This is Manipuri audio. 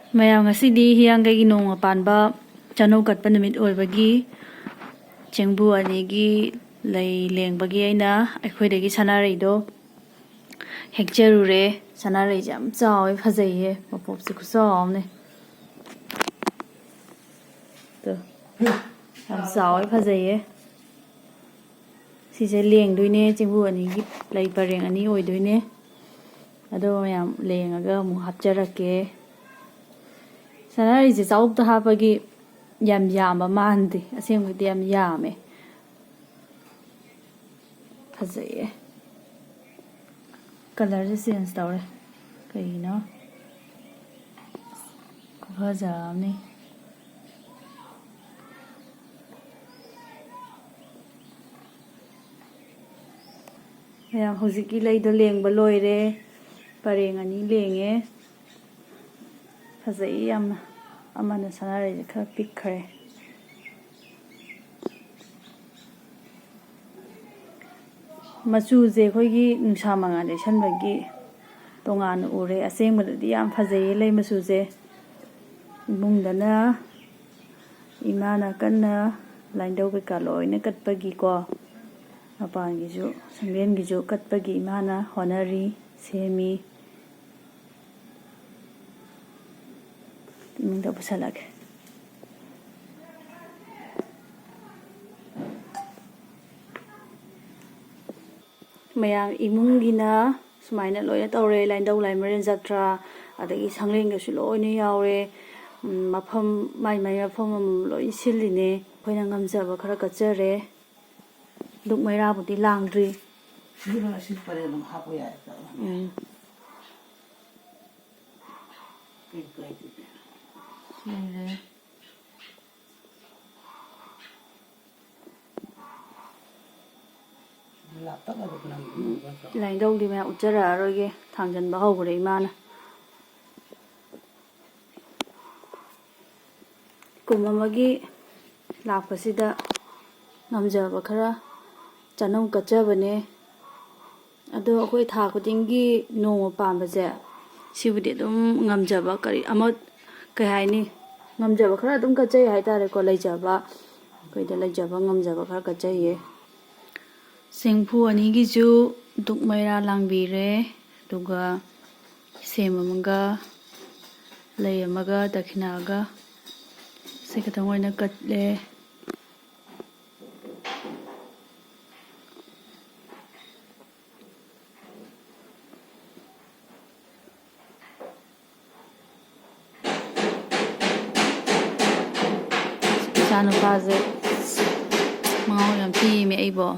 ꯃꯌꯥꯝ ꯉꯁꯤꯗꯤ Hiyang Geigi Nongma Panb Chanou Katpa numit oibagi chengbu anigi lei lengbagi aina akhoi sanaraido hekcherure sanarai jam chawi phajaiye mapop si khusawne to am chawi phajaiye sise lengdoine chengbu anigi lei pareng ani oidoine ado mayam lengaga mu hapjarake Sanari is out to have a yam mandi, a same with yam yame. Haze color is in story. Okay, you know. Kazami Hosiki lay the ling below paring and ling Hazayam. Amana sanare khara pik khare machu je khoi gi nungsa manga de san bagi tongan ure aseng madi yam phajai lei machu je mungdana imana kanna laindau be ka loina katpagi ko apan gi ju sangren gi ju katpagi imana honari semi Minta pasalag. Mayang imung gina sumaina loya taure lain dau lai marin jatra adagi sangling ga sulo ni yaure mafam mai mafam loi siline khoina ngamjab khra katchre duk maira budi langdri Sira sil pare dum hapo ya ta Lain dau di ma uchara roge thangjan ba hogre imana kumamagi lakpasida ngamjab khra Chanou Katchre ado akoi tha khudingi Nongma Panb je sibudi dum ngamjab kari amot kai haini ngamjab khra dum katchai haitare ko leijaba koida leijaba ngamjab khra katchai ye sengphu ani gi ju dukmaira langbire duga semamaga leyamaga dakhinaga sekatangwaina katle Chanou Katpa mau yam pi me aibo